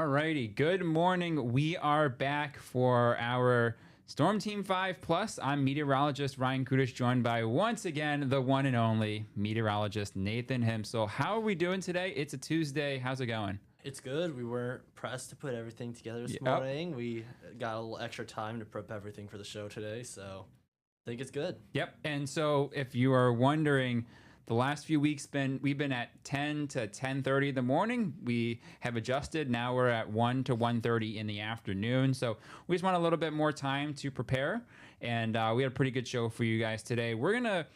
righty. Good morning. We are back for our Storm Team 5 Plus. I'm meteorologist Ryan Kudish, joined by once again the one and only meteorologist Nathan Himsel. How are we doing today? It's a Tuesday. How's it going? It's good. We weren't pressed to put everything together this morning. We got a little extra time to prep everything for the show today, so I think it's good. Yep. And so if you are wondering, the last few weeks we've been at 10 to 10:30 in the morning. We have adjusted. Now we're at 1 to 1:30 in the afternoon. So we just want a little bit more time to prepare. And we had a pretty good show for you guys today. We're gonna,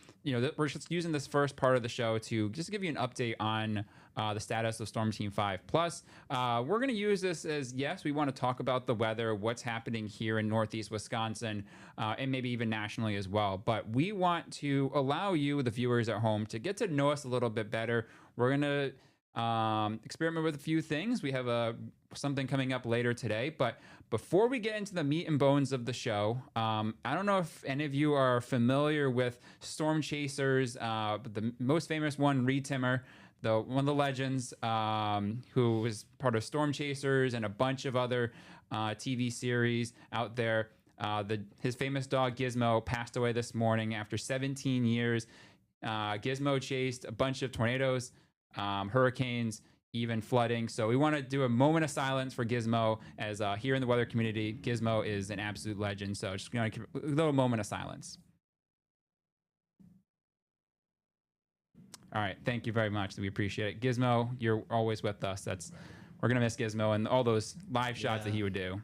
we're just using this first part of the show to just give you an update on the status of Storm Team 5 Plus. We're going to use this as, yes, we want to talk about the weather, what's happening here in Northeast Wisconsin, and maybe even nationally as well. But we want to allow you, the viewers at home, to get to know us a little bit better. We're going to experiment with a few things. We have something coming up later today. But before we get into the meat and bones of the show, I don't know if any of you are familiar with storm chasers. The most famous one, Reed Timmer, one of the legends, who was part of Storm Chasers and a bunch of other TV series out there. His famous dog Gizmo passed away this morning after 17 years. Gizmo chased a bunch of tornadoes, hurricanes, even flooding. So we want to do a moment of silence for Gizmo, as here in the weather community, Gizmo is an absolute legend. So just going to give a little moment of silence. All right, thank you very much. We appreciate it. Gizmo, you're always with us. We're gonna miss Gizmo and all those live shots that he would do.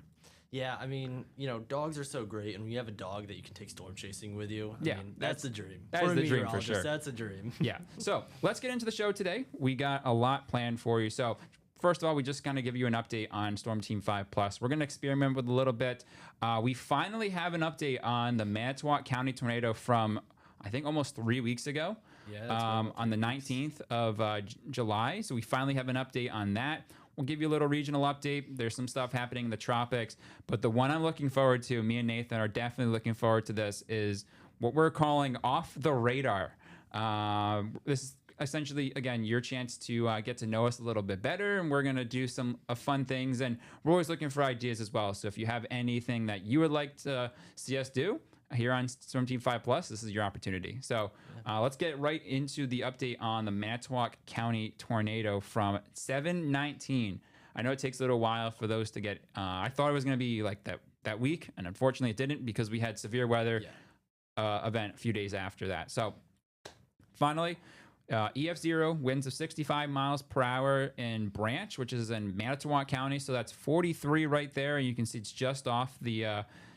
Yeah, I mean, dogs are so great, and when you have a dog that you can take storm chasing with you, I mean, that's the dream. That is the dream for sure. That's a dream. Yeah. So let's get into the show today. We got a lot planned for you. So first of all, we just kind of give you an update on Storm Team 5 Plus. We're going to experiment with a little bit. We finally have an update on the Manitowoc County tornado from, I think, almost 3 weeks ago. Yeah, on the 19th of July. So we finally have an update on that. We'll give you a little regional update. There's some stuff happening in the tropics, but the one I'm looking forward to, me and Nathan are definitely looking forward to this, is what we're calling off the radar. This is essentially, again, your chance to get to know us a little bit better, and we're going to do some fun things, and we're always looking for ideas as well. So if you have anything that you would like to see us do here on Storm Team 5 Plus, this is your opportunity. So let's get right into the update on the Manitowoc County tornado from 7/19. I know it takes a little while for those to get, I thought it was going to be like that week, and unfortunately it didn't, because we had severe weather event a few days after that. So finally, EF0, winds of 65 miles per hour in Branch, which is in Manitowoc County. So that's 43 right there. And you can see it's just off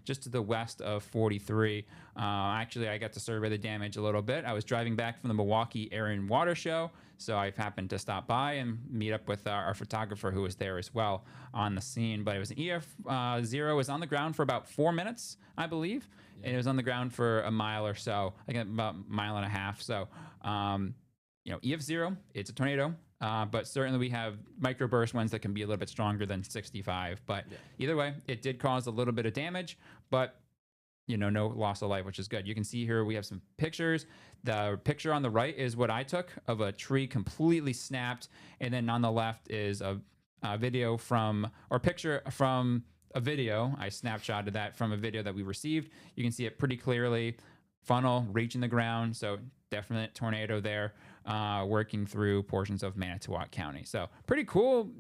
just to the west of 43. Actually, I got to survey the damage a little bit. I was driving back from the Milwaukee Air and Water Show, so I happened to stop by and meet up with our photographer, who was there as well on the scene. But it was an EF0. It was on the ground for about 4 minutes, I believe. Yeah. And it was on the ground for a mile or so, I think about a mile and a half. So, EF0, it's a tornado. But certainly we have microburst winds that can be a little bit stronger than 65. But either way, it did cause a little bit of damage, but no loss of life, which is good. You can see here we have some pictures. The picture on the right is what I took of a tree completely snapped, and then on the left is a picture from a video. I snapshotted that from a video that we received. You can see it pretty clearly. Funnel reaching the ground, so definite tornado there, working through portions of Manitowoc County. So pretty cool,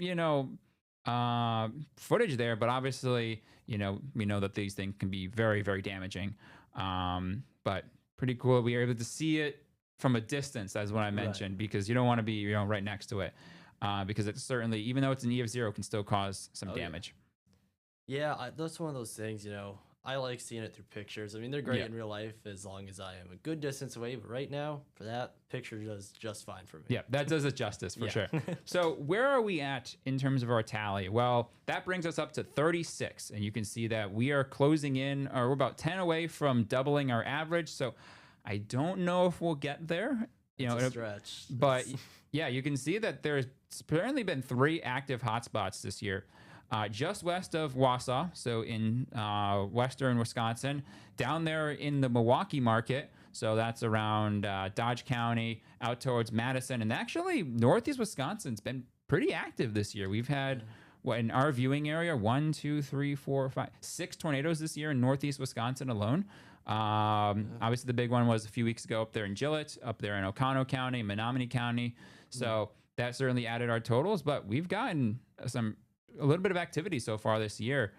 footage there, but obviously, we know that these things can be very, very damaging. But pretty cool. We were able to see it from a distance, as what I mentioned, because you don't want to be, right next to it, because it's certainly, even though it's an EF0, can still cause some damage. Yeah, that's one of those things, I like seeing it through pictures. I mean, they're great in real life as long as I am a good distance away. But right now, for that, picture does just fine for me. Yeah, that does it justice for sure. So where are we at in terms of our tally? Well, that brings us up to 36. And you can see that we are closing in, or we're about 10 away from doubling our average. So I don't know if we'll get there. It's a stretch. But yeah, you can see that there's apparently been 3 active hotspots this year. Just west of Wausau, so in western Wisconsin, down there in the Milwaukee market, so that's around Dodge County, out towards Madison, and actually northeast Wisconsin's been pretty active this year. We've had what in our viewing area, 6 tornadoes this year in northeast Wisconsin alone. Obviously, the big one was a few weeks ago up there in Gillette, up there in Oconto County, Menominee County. So that certainly added our totals, but we've gotten a little bit of activity so far this year.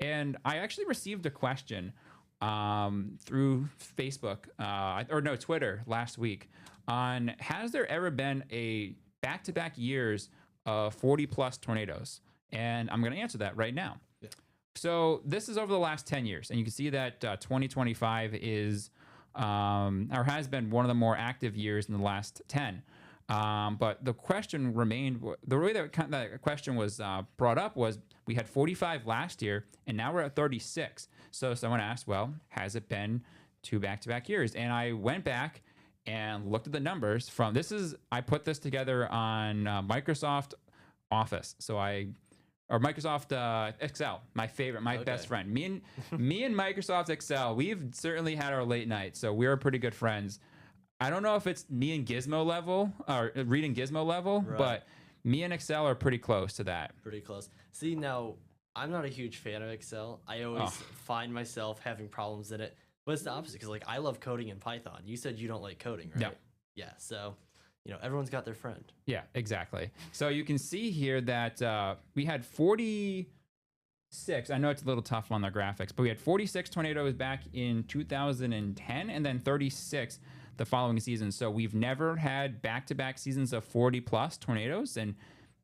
And I actually received a question through Facebook Twitter last week on has there ever been a back-to-back years of 40 plus tornadoes? And I'm going to answer that right now. Yeah. So this is over the last 10 years, and you can see that 2025 is or has been one of the more active years in the last 10. But the question remained, the way that question was brought up was we had 45 last year, and now we're at 36. So someone asked, well, has it been 2 back-to-back years? And I went back and looked at the numbers I put this together on Microsoft Office. Or Microsoft Excel, my best friend. Me and Microsoft Excel, we've certainly had our late nights, so we're pretty good friends. I don't know if it's me and Gizmo level or reading Gizmo level, right, but me and Excel are pretty close to that. Pretty close. See, now I'm not a huge fan of Excel. I always find myself having problems in it, but it's the opposite because like I love coding in Python. You said you don't like coding, right? No. Yeah. So, everyone's got their friend. Yeah, exactly. So you can see here that we had 46. I know it's a little tough on the graphics, but we had 46 tornadoes back in 2010 and then 36 the following season. So we've never had back-to-back seasons of 40 plus tornadoes, and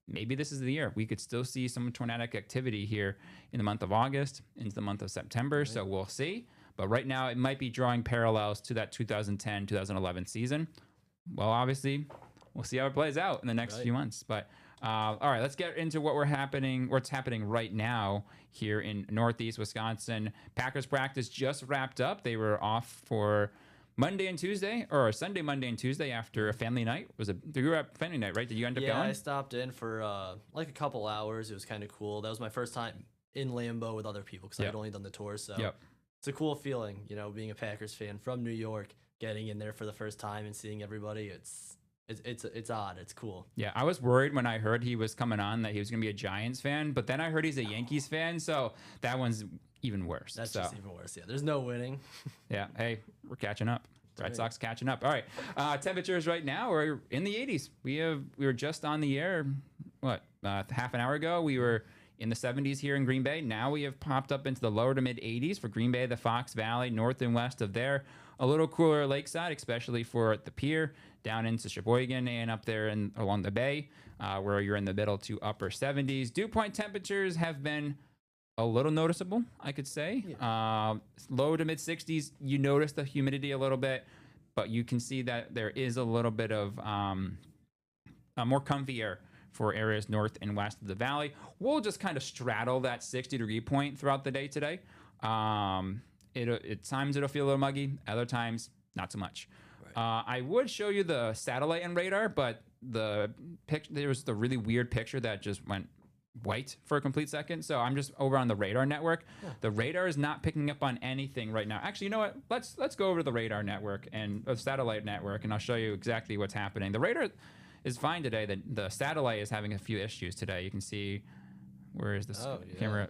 maybe this is the year. We could still see some tornadic activity here in the month of August into the month of September. Right. So we'll see. But right now it might be drawing parallels to that 2010-2011 season. Well, obviously, we'll see how it plays out in the next few months. But all right, let's get into what's happening right now here in Northeast Wisconsin. Packers practice just wrapped up. They were off for Monday and Tuesday, or Sunday, Monday, and Tuesday after a family night. You were at family night, right? Did you end up going? Yeah, I stopped in for like a couple hours. It was kind of cool. That was my first time in Lambeau with other people because I had only done the tour. So it's a cool feeling, being a Packers fan from New York, getting in there for the first time and seeing everybody. It's odd. It's cool. Yeah, I was worried when I heard he was coming on that he was going to be a Giants fan, but then I heard he's a Yankees fan, so that one's even worse. That's just even worse. Yeah, there's no winning. Yeah, hey, we're catching up. Red Sox catching up. All right, temperatures right now are in the 80s. We were just on the air, half an hour ago. We were in the 70s here in Green Bay. Now we have popped up into the lower to mid 80s for Green Bay, the Fox Valley, north and west of there. A little cooler lakeside, especially for the pier, down into Sheboygan and up there along the bay, where you're in the middle to upper 70s. Dew point temperatures have been a little noticeable, I could say. Yeah. Low to mid 60s, you notice the humidity a little bit, but you can see that there is a little bit of more comfy air for areas north and west of the valley. We'll just kind of straddle that 60-degree point throughout the day today. At times it'll feel a little muggy, other times not so much. Right. I would show you the satellite and radar, but there was the really weird picture that just went white for a complete second. So I'm just over on the radar network. Yeah. The radar is not picking up on anything right now. Actually, you know what? Let's go over to the radar network and the satellite network, and I'll show you exactly what's happening. The radar is fine today. The satellite is having a few issues today. You can see, where is this camera?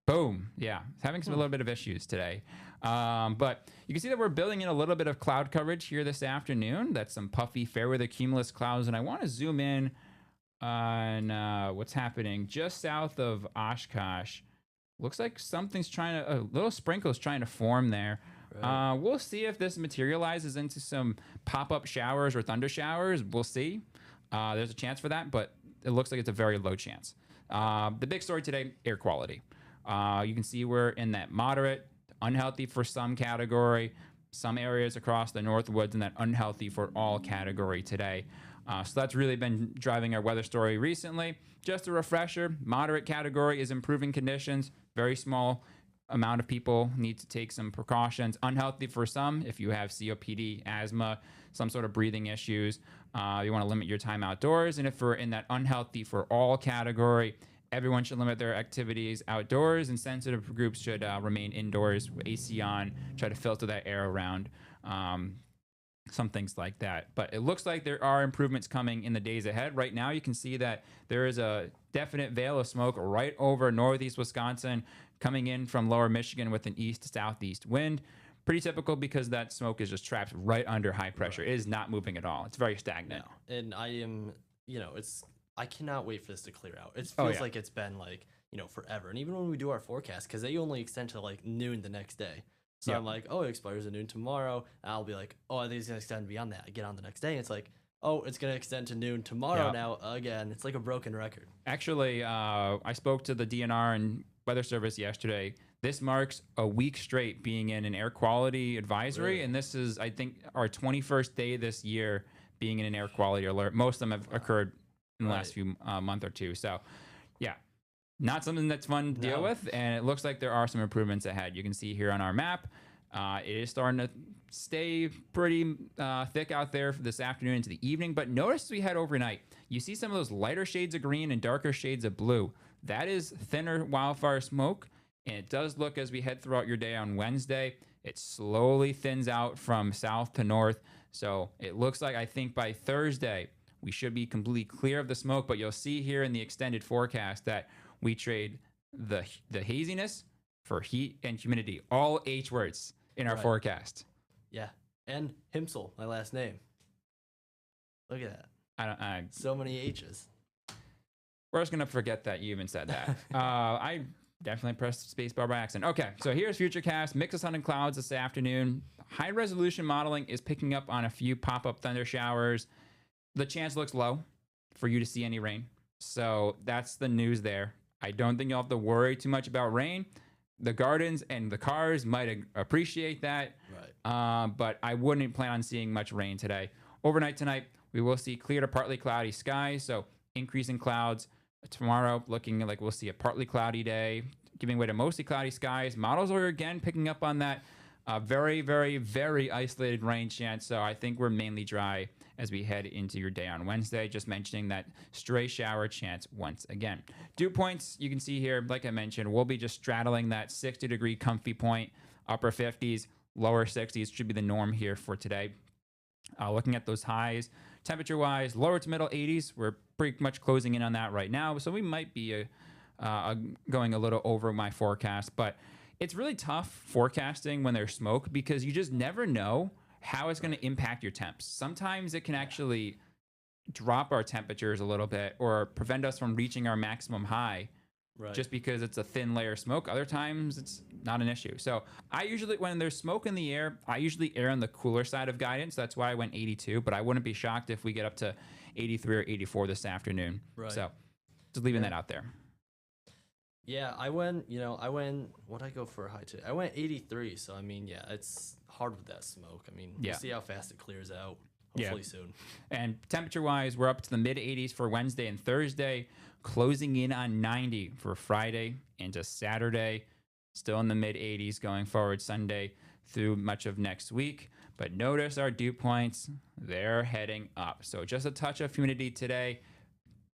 Boom. Yeah, it's having a little bit of issues today. But you can see that we're building in a little bit of cloud coverage here this afternoon. That's some puffy fair weather cumulus clouds. And I want to zoom in on what's happening just south of Oshkosh. Looks like a little sprinkle is trying to form there. Right. We'll see if this materializes into some pop-up showers or thunder showers. We'll see. There's a chance for that, but it looks like it's a very low chance. The big story today, air quality. You can see we're in that moderate, unhealthy for some category, some areas across the Northwoods in that unhealthy for all category today. So that's really been driving our weather story recently. Just a refresher, moderate category is improving conditions. Very small amount of people need to take some precautions. Unhealthy for some, if you have COPD, asthma, some sort of breathing issues, you want to limit your time outdoors. And if we're in that unhealthy for all category, everyone should limit their activities outdoors, and sensitive groups should remain indoors with AC on, try to filter that air around. some things like that. But it looks like there are improvements coming in the days ahead. Right now, you can see that there is a definite veil of smoke right over northeast Wisconsin coming in from lower Michigan with an east to southeast wind. Pretty typical because that smoke is just trapped right under high pressure. It is not moving at all. It's very stagnant. No. And I am, I cannot wait for this to clear out. It feels like it's been like, forever. And even when we do our forecast, because they only extend to like noon the next day. So I'm like, oh, it expires at noon tomorrow. And I'll be like, oh, I think it's going to extend beyond that. I get on the next day. And it's like, oh, it's going to extend to noon tomorrow now again. It's like a broken record. Actually, I spoke to the DNR and Weather Service yesterday. This marks a week straight being in an air quality advisory. Really? And this is, I think, our 21st day this year being in an air quality alert. Most of them have occurred in the last few month or two. So, yeah. Not something that's fun to deal with, and it looks like there are some improvements ahead. You can see here on our map, it is starting to stay pretty thick out there for this afternoon into the evening, but notice as we head overnight, you see some of those lighter shades of green and darker shades of blue. That is thinner wildfire smoke, and it does look as we head throughout your day on Wednesday, it slowly thins out from south to north, so it looks like I think by Thursday, we should be completely clear of the smoke, but you'll see here in the extended forecast that we trade the haziness for heat and humidity. All H words in our forecast. Yeah. And Himsel, my last name. Look at that. So many H's. We're just going to forget that you even said that. I definitely pressed spacebar by accident. Okay, so here's Futurecast. Mix of sun and clouds this afternoon. High resolution modeling is picking up on a few pop-up thunder showers. The chance looks low for you to see any rain. So that's the news there. I don't think you'll have to worry too much about rain. The gardens and the cars might appreciate that. Right. But I wouldn't plan on seeing much rain today. Overnight tonight, we will see clear to partly cloudy skies. So increasing clouds. Tomorrow, looking like we'll see a partly cloudy day, giving way to mostly cloudy skies. Models are again picking up on that very, very, very isolated rain chance. So I think we're mainly dry as we head into your day on Wednesday. Just mentioning that stray shower chance once again. Dew points, you can see here, like I mentioned, we'll be just straddling that 60-degree comfy point, upper 50s, lower 60s should be the norm here for today. Looking at those highs, temperature-wise, lower to middle 80s. We're pretty much closing in on that right now, so we might be going a little over my forecast, but it's really tough forecasting when there's smoke because you just never know how it's going to impact your temps. Sometimes it can actually drop our temperatures a little bit or prevent us from reaching our maximum high just because it's a thin layer of smoke. Other times it's not an issue. So I usually, when there's smoke in the air, I usually err on the cooler side of guidance. That's why I went 82, but I wouldn't be shocked if we get up to 83 or 84 this afternoon. Right. So just leaving that out there. Yeah, what'd I go for a high today? I went 83, so I mean, yeah, it's hard with that smoke. I mean, we'll see how fast it clears out. Hopefully soon. And temperature-wise, we're up to the mid-80s for Wednesday and Thursday, closing in on 90 for Friday into Saturday. Still in the mid-80s going forward Sunday through much of next week. But notice our dew points, they're heading up. So just a touch of humidity today.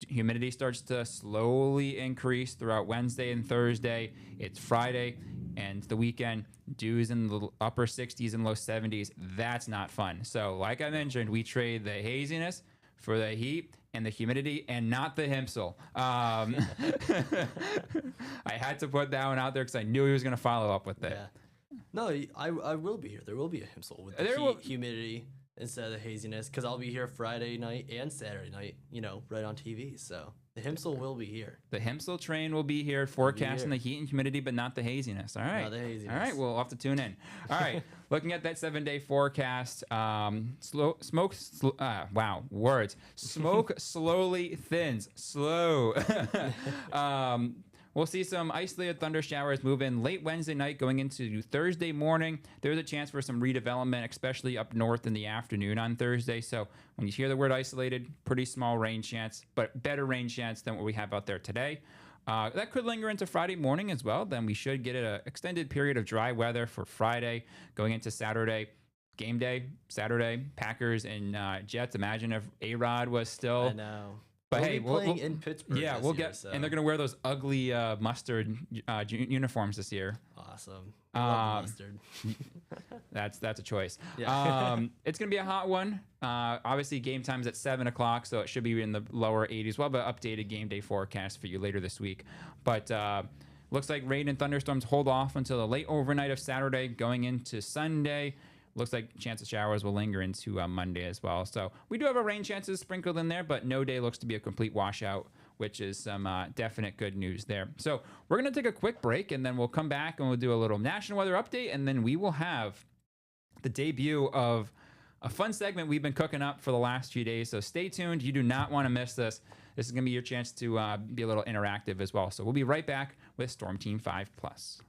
Humidity starts to slowly increase throughout Wednesday and Thursday. It's Friday and the weekend. Dews in the upper 60s and low 70s. That's not fun. So like I mentioned, we trade the haziness for the heat and the humidity and not the Himsel. I had to put that one out there because I knew he was going to follow up with it. Yeah. No, I will be here. There will be a Himsel with the humidity instead of the haziness because I'll be here Friday night and Saturday night, right on TV. So the Himsel will be here. The Himsel train will be here forecasting the heat and humidity, but not the haziness. All right. Not the haziness. All right. We'll have to tune in. All right. Looking at that 7-day forecast, smoke slowly thins. Slow. We'll see some isolated thunder showers move in late Wednesday night going into Thursday morning. There's a chance for some redevelopment, especially up north in the afternoon on Thursday. So when you hear the word isolated, pretty small rain chance, but better rain chance than what we have out there today. That could linger into Friday morning as well. Then we should get an extended period of dry weather for Friday going into Saturday. Game day, Saturday, Packers and Jets. Imagine if A-Rod was still But We'll hey, be playing in Pittsburgh. yeah, this we'll year, get, so. and they're gonna wear those ugly mustard uniforms this year. Awesome. I love the mustard. That's a choice. Yeah. It's gonna be a hot one. Obviously, game time's at 7 o'clock, so it should be in the lower 80s. We'll have an updated game day forecast for you later this week. But looks like rain and thunderstorms hold off until the late overnight of Saturday, going into Sunday. Looks like chance of showers will linger into Monday as well. So we do have a rain chances sprinkled in there, but no day looks to be a complete washout, which is some definite good news there. So we're going to take a quick break, and then we'll come back and we'll do a little national weather update, and then we will have the debut of a fun segment we've been cooking up for the last few days. So stay tuned. You do not want to miss this. This is going to be your chance to be a little interactive as well. So we'll be right back with Storm Team 5+. Looks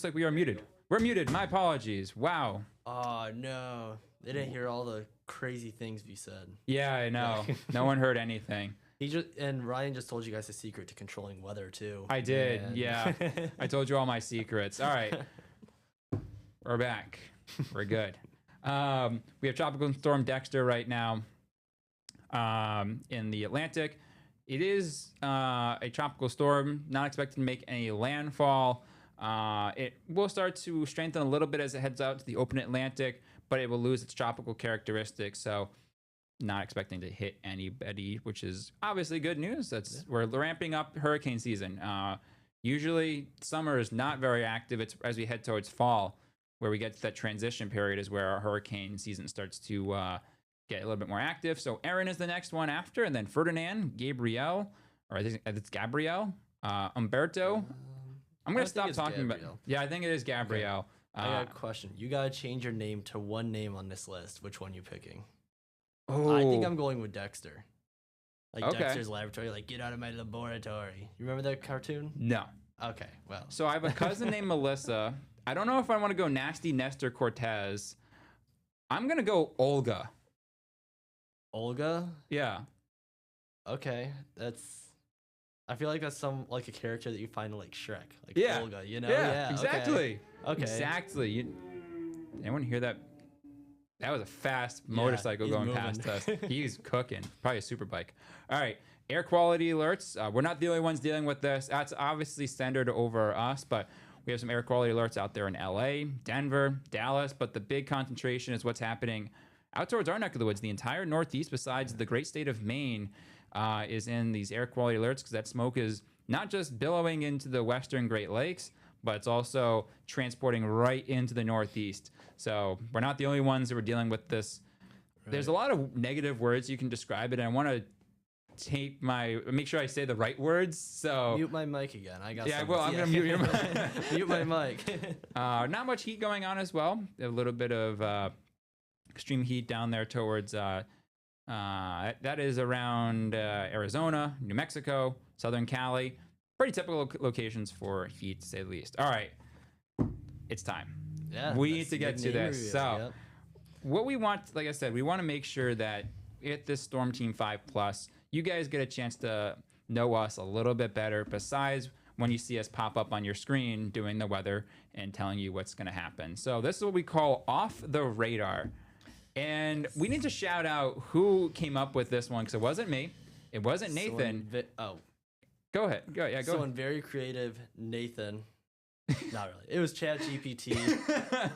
like we are muted. We're muted. My apologies. Wow. Oh, no. They didn't hear all the crazy things we said. Yeah, I know. No one heard anything. And Ryan just told you guys the secret to controlling weather, too. I did. Man. Yeah. I told you all my secrets. All right. We're back. We're good. We have Tropical Storm Dexter right now in the Atlantic. It is a tropical storm, not expected to make any landfall. It will start to strengthen a little bit as it heads out to the open Atlantic, but it will lose its tropical characteristics. So not expecting to hit anybody, which is obviously good news. We're ramping up hurricane season. Usually summer is not very active. It's as we head towards fall, where we get to that transition period is where our hurricane season starts to get a little bit more active. So Erin is the next one after, and then Ferdinand, Gabrielle, or I think it's Gabrielle, Umberto. I'm going to stop talking about. Yeah, I think it is Gabrielle. Okay. I got a question. You got to change your name to one name on this list. Which one you picking? Oh. I think I'm going with Dexter. Like Okay. Dexter's Laboratory, like get out of my laboratory. You remember that cartoon? No. Okay, well. So I have a cousin named Melissa. I don't know if I want to go Nasty Nestor Cortez. I'm going to go Olga. Olga? Yeah. Okay, I feel like that's a character that you find in like Shrek, like Yeah. Olga, you know? Yeah, exactly. Okay. Exactly. Anyone hear that? That was a fast motorcycle going past us. He's cooking. Probably a super bike. All right. Air quality alerts. We're not the only ones dealing with this. That's obviously centered over us, but we have some air quality alerts out there in LA, Denver, Dallas, but the big concentration is what's happening out towards our neck of the woods. The entire Northeast, besides the great state of Maine, is in these air quality alerts because that smoke is not just billowing into the western Great Lakes, but it's also transporting right into the Northeast. So we're not the only ones that are dealing with this. Right. There's a lot of negative words you can describe it, and I want to make sure I say the right words. So mute my mic again. I got. Yeah, well, I'm gonna mute your mic. Mute my mic. Not much heat going on as well. A little bit of extreme heat down there towards. That is around Arizona, New Mexico, Southern Cali. Pretty typical locations for heat, to say the least. All right, it's time. Yeah, we need to get to this. Review. So, what we want, like I said, we want to make sure that at this Storm Team 5+, you guys get a chance to know us a little bit better. Besides when you see us pop up on your screen doing the weather and telling you what's going to happen. So this is what we call off the radar. And we need to shout out who came up with this one, because it wasn't me. It wasn't Nathan. Go ahead. Go ahead. Someone very creative, Nathan. Not really. It was ChatGPT,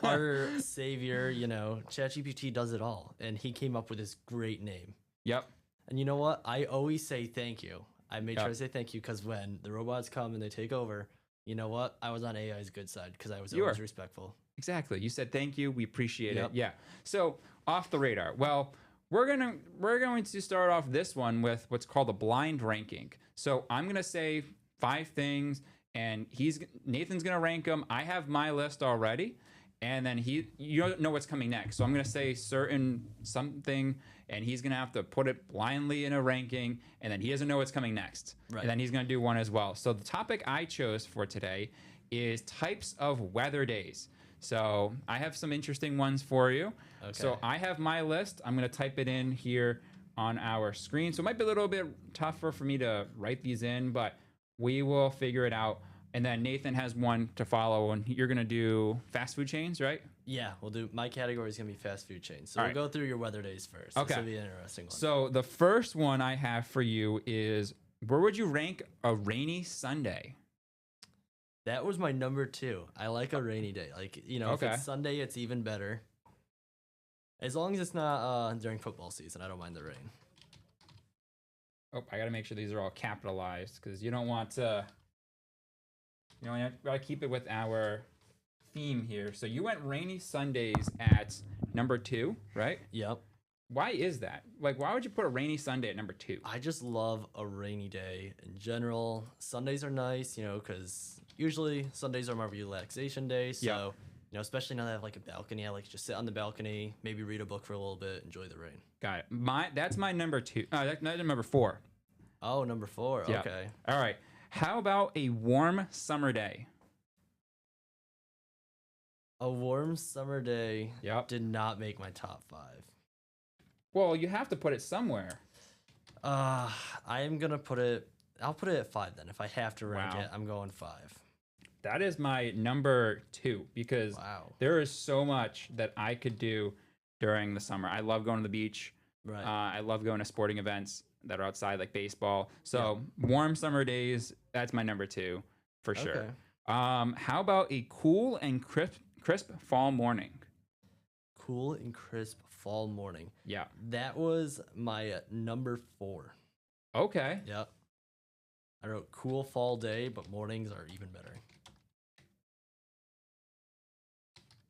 our savior. You know, ChatGPT does it all, and he came up with this great name. Yep. And you know what? I always say thank you. I made sure to say thank you because when the robots come and they take over, you know what? I was on AI's good side because I was always respectful. Exactly. You said thank you. We appreciate it. Yeah. So off the radar. Well, we're going to start off this one with what's called a blind ranking. So I'm gonna say 5 things, and Nathan's gonna rank them. I have my list already, and then you don't know what's coming next. So I'm gonna say something, and he's gonna have to put it blindly in a ranking, and then he doesn't know what's coming next. Right. And then he's gonna do one as well. So the topic I chose for today is types of weather days. So I have some interesting ones for you. Okay. So I have my list. I'm gonna type it in here on our screen. So it might be a little bit tougher for me to write these in, but we will figure it out And then Nathan has one to follow, and you're gonna do fast food chains, right? Yeah, we'll do. My category is gonna be fast food chains. So All we'll right. go through your weather days first. Okay. This will be an interesting one. So the first one I have for you is, where would you rank a rainy Sunday? That was my number 2. I like a rainy day. Like, you know, Okay. if it's Sunday, it's even better. As long as it's not during football season, I don't mind the rain. Oh, I gotta make sure these are all capitalized because you don't want to. You know, you gotta keep it with our theme here. So you went rainy Sundays at number 2, right? Yep. Why is that? Like, why would you put a rainy Sunday at number 2? I just love a rainy day in general. Sundays are nice, you know, because usually Sundays are my relaxation day. So, Yeah. you know, especially now that I have like a balcony, I like to just sit on the balcony, maybe read a book for a little bit, enjoy the rain. Got it. That's my number 2. That's number 4. Oh, number 4. Yeah. Okay. All right. How about a warm summer day? A warm summer day Yep. did not make my top 5. Well, you have to put it somewhere. I am gonna put it. I'll put it at 5 then. If I have to rank Wow. it, I'm going 5. That is my number 2 because Wow. there is so much that I could do during the summer. I love going to the beach. Right. I love going to sporting events that are outside, like baseball. So warm summer days, that's my number 2 for sure. Okay. How about a cool and crisp fall morning? Cool and crisp fall morning. Yeah. That was my number 4. Okay. Yep. I wrote cool fall day, but mornings are even better.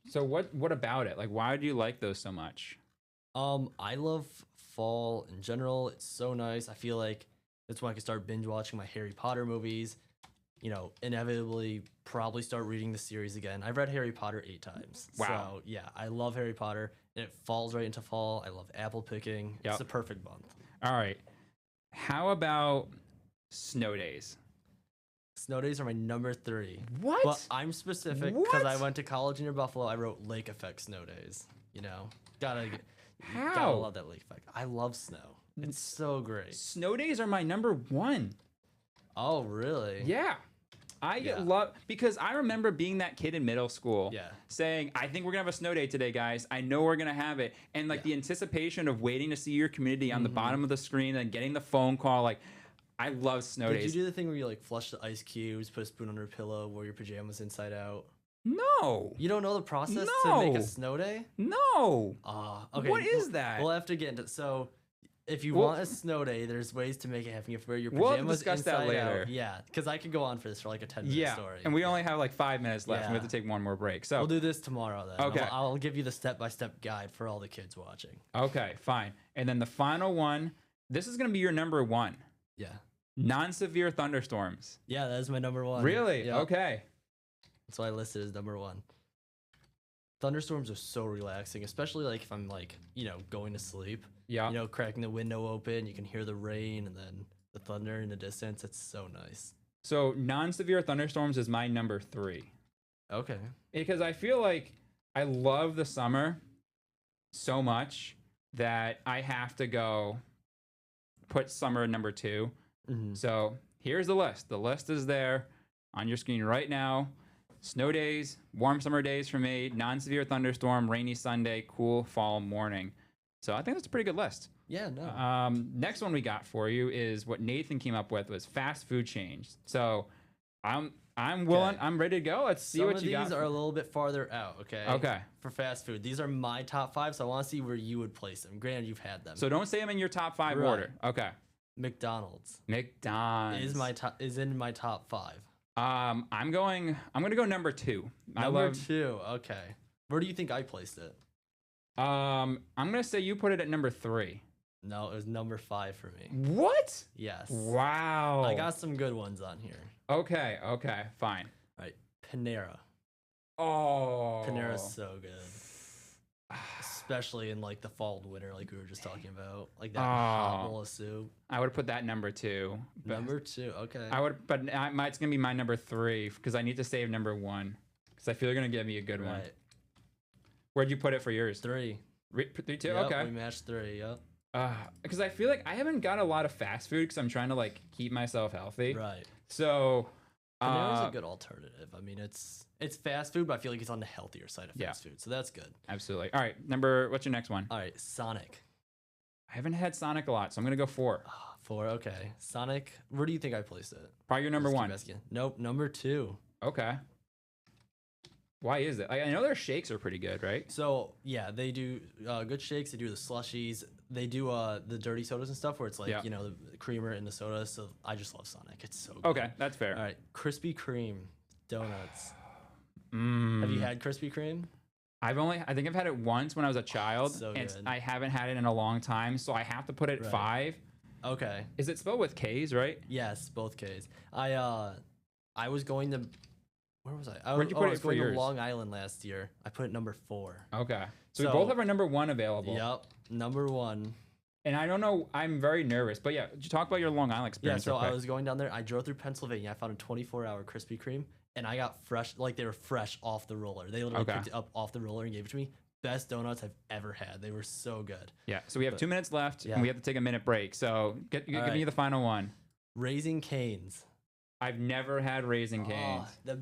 So what about it? Like, why do you like those so much? I love fall in general. It's so nice. I feel like that's when I can start binge watching my Harry Potter movies. You know, inevitably probably start reading the series again. I've read Harry Potter 8 times. Wow. So yeah, I love Harry Potter. And it falls right into fall. I love apple picking. Yep. It's a perfect month. All right. How about snow days? Snow days are my number 3. What? But I'm specific because I What? went to college near Buffalo. I wrote lake effect snow days. You know, gotta How? love that lake effect. I love snow. It's so great. Snow days are my number 1. Oh, really? Yeah. I Yeah. love, because I remember being that kid in middle school Yeah. saying, I think we're going to have a snow day today, guys. I know we're going to have it. And like the anticipation of waiting to see your community on the bottom of the screen and getting the phone call, like, I love snow Did days. you do the thing where you like flush the ice cubes, put a spoon under a pillow, wear your pajamas inside out? No. You don't know the process to make No. a snow day? No. Okay. What is that? We'll have to get into. So, if you We'll- want a snow day, there's ways to make it happen. You have to wear your We'll pajamas discuss that inside later. out. Yeah, because I could go on for this for like a 10-minute Yeah. story. And we only have like 5 minutes left. And we have Yeah. to take one more break. So, We'll do this tomorrow then. Okay. I'll give you the step-by-step guide for all the kids watching. okay, fine. And then the final one, this is going to be your number 1. Yeah. Non-severe thunderstorms. Yeah, that is my number 1. Really? Yep. Okay. That's why I listed as number 1. Thunderstorms are so relaxing, especially like if I'm like, you know, going to sleep. Yeah. You know, cracking the window open, you can hear the rain and then the thunder in the distance. It's so nice. So non-severe thunderstorms is my number 3. Okay. Because I feel like I love the summer so much that I have to go put summer at number 2. Mm-hmm. So here's the list. The list is there on your screen right now. Snow days, warm summer days for me, non-severe thunderstorm, rainy Sunday, cool fall morning. So I think that's a pretty good list. Yeah, no. Next one we got for you is what Nathan came up with was fast food chains. So I'm willing. Okay. I'm ready to go. Let's see Some what of you got. these are a little bit farther out, okay? Okay. For fast food. These are my top 5, so I want to see where you would place them. Granted, you've had them. So don't say them in your top 5 Right. order. Okay. McDonald's McDonald's is in my top 5. I'm gonna go number 2. Number 2, okay. Where do you think I placed it? I'm gonna say you put it at number 3. No, it was number 5 for me. What? Yes. Wow. I got some good ones on here. Okay, fine. All right, Panera. Oh. Panera's so good. Especially in like the fall and winter, like we were just talking about. Like that hot bowl of soup. I would put that number 2. but Number 2, okay. it's gonna be my number 3 because I need to save number 1 because I feel you're gonna give me a good one. Right. Where'd you put it for yours? 3. 3 too? Yep, Okay. we matched 3, yep. Because I feel like I haven't got a lot of fast food because I'm trying to like keep myself healthy. Right. So Panera's a good alternative. I mean, it's fast food, but I feel like it's on the healthier side of fast food, so that's good. Absolutely. All right, what's your next one? All right, Sonic. I haven't had Sonic a lot, so I'm gonna go 4. 4, okay. Sonic, where do you think I placed it? Probably your number 1. Nope, number 2. Okay. Why is it? I know their shakes are pretty good, right? So yeah, they do good shakes. They do the slushies. They do the dirty sodas and stuff where it's like the creamer in the soda. So I just love Sonic. It's so good. Okay, that's fair. All right, Krispy Kreme donuts. Have you had Krispy Kreme? I think I've had it once when I was a child, So and good. I haven't had it in a long time, so I have to put it at 5. Okay. Is it spelled with K's, right? Yes, both K's. I was going to. Where was I? Where'd you put I was it for going yours? to Long Island last year. I put it number 4. Okay. So we So- both have our number 1 available. Yep, number 1. And I don't know, I'm very nervous, but yeah, did you talk about your Long Island Yeah, experience so real quick? I was going down there. I drove through Pennsylvania. I found a 24-hour Krispy Kreme, and I got fresh, like they were fresh off the roller. They literally picked it up off the roller and gave it to me. Best donuts I've ever had. They were so good. Yeah, so we have 2 minutes left, and we have to take a minute break. So give me the final one. Raising Cane's. I've never had Raising Cane's. The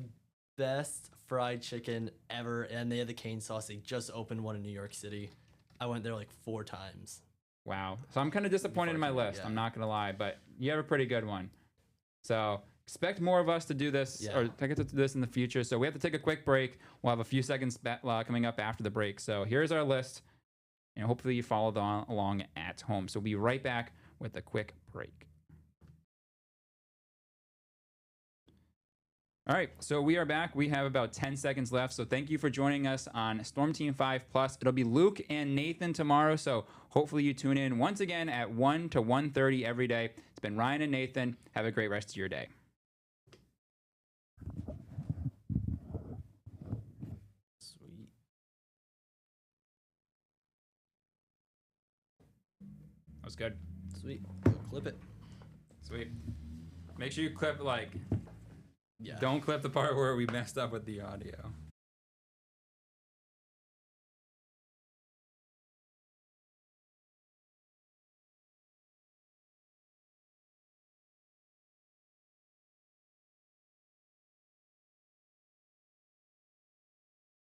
best fried chicken ever, and they had the cane sauce. They just opened one in New York City. I went there like 4 times. Wow. So I'm kind of disappointed in my list. Yeah. I'm not going to lie, but you have a pretty good one. So expect more of us to do this or to get to do this in the future. So we have to take a quick break. We'll have a few seconds coming up after the break. So here's our list, and hopefully you followed along at home. So we'll be right back with a quick break. All right, so we are back. We have about 10 seconds left. So thank you for joining us on Storm Team 5 Plus. It'll be Luke and Nathan tomorrow. So hopefully you tune in once again at 1 to 1:30 every day. It's been Ryan and Nathan. Have a great rest of your day. Sweet. That was good. Sweet. Clip it. Sweet. Make sure you clip Yeah. don't clip the part where we messed up with the audio.